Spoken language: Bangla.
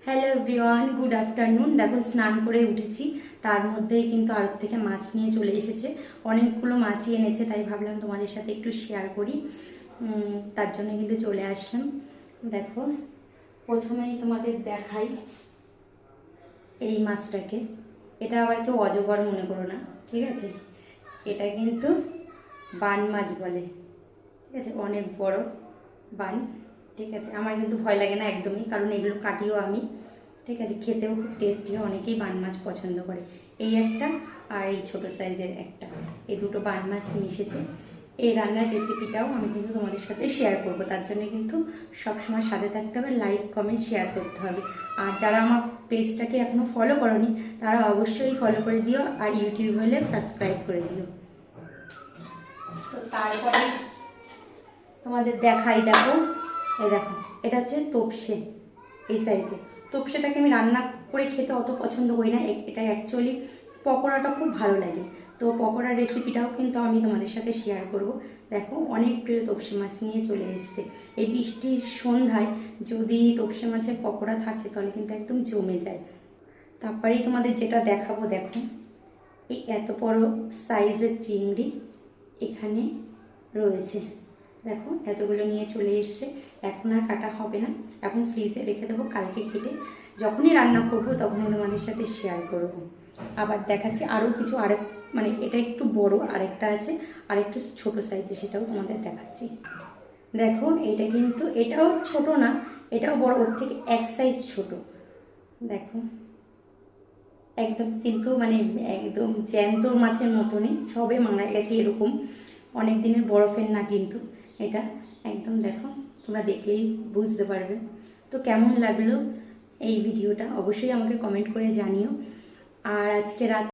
Hello everyone, good afternoon. দেখো স্নান করে উঠেছি, তার মধ্যেই কিন্তু আড়ত থেকে মাছ নিয়ে চলে এসেছে। অনেকগুলো মাছই এনেছে, তাই ভাবলাম তোমাদের সাথে একটু শেয়ার করি। তার জন্য কিন্তু চলে আসলাম। দেখো, প্রথমেই তোমাদের দেখাই এই মাছটাকে। এটা আবার কেউ অজগর মনে করো না, ঠিক আছে? এটা কিন্তু বান মাছ বলে, ঠিক আছে? অনেক বড় বান, ঠিক আছে? আমার কিন্তু ভয় লাগে না একদমই, কারণ এগুলো কাটিও আমি, ঠিক আছে? খেতেও খুব টেস্টি হয়, অনেকেই বান মাছ পছন্দ করে। এই একটা আর এই ছোটো সাইজের একটা, এই দুটো বান মাছ নিয়ে এসেছে। এই রান্নার রেসিপিটাও আমি কিন্তু তোমাদের সাথে শেয়ার করব, তার জন্য কিন্তু সবসময় সাথে থাকতে হবে, লাইক কমেন্ট শেয়ার করতে হবে। আর যারা আমার পেজটাকে এখনও ফলো করোনি তারা অবশ্যই ফলো করে দিও, আর ইউটিউব হলে সাবস্ক্রাইব করে দিও। তো তারপরে তোমাদের দেখাই, দেখো এই দেখো, এটা হচ্ছে তোপসে। এই সাইজে তোপসেটাকে আমি রান্না করে খেতে অত পছন্দ করি না, এটা অ্যাকচুয়ালি পকোড়াটা খুব ভালো লাগে। তো পকোড়ার রেসিপিটাও কিন্তু আমি তোমাদের সাথে শেয়ার করব। দেখো, অনেকগুলো তোপসে মাছ নিয়ে চলে এসেছে। এই বৃষ্টির সন্ধ্যায় যদি তোপসে মাছের পকোড়া থাকে তাহলে কিন্তু একদম জমে যায়। তারপরেই তোমাদের যেটা দেখাবো, দেখো এই এত বড় সাইজের চিংড়ি এখানে রয়েছে। দেখো, এতগুলো নিয়ে চলে এসছে। এখন আর কাটা হবে না, এখন ফ্রিজে রেখে দেবো, কালকে কেটে যখনই রান্না করবো তখনই তোমাদের সাথে শেয়ার করবো। আবার দেখাচ্ছি আরও কিছু, আরেক মানে এটা একটু বড়, আরেকটা আছে আরেকটু ছোট সাইজে, সেটাও তোমাদের দেখাচ্ছি। দেখো, এটা কিন্তু এটাও ছোট না, এটাও বড়, ওর থেকে এক সাইজ ছোট। দেখো, একদম কিন্তু মানে একদম জ্যান্ত মাছের মতনই, সবে মারা গেছে এরকম, অনেক দিনের বরফের না কিন্তু এটা। একদম দেখো, তোমরা দেখলেই বুঝতে পারবে। তো কেমন লাগলো এই ভিডিওটা অবশ্যই আমাকে কমেন্ট করে জানিও। আর আজকে রাত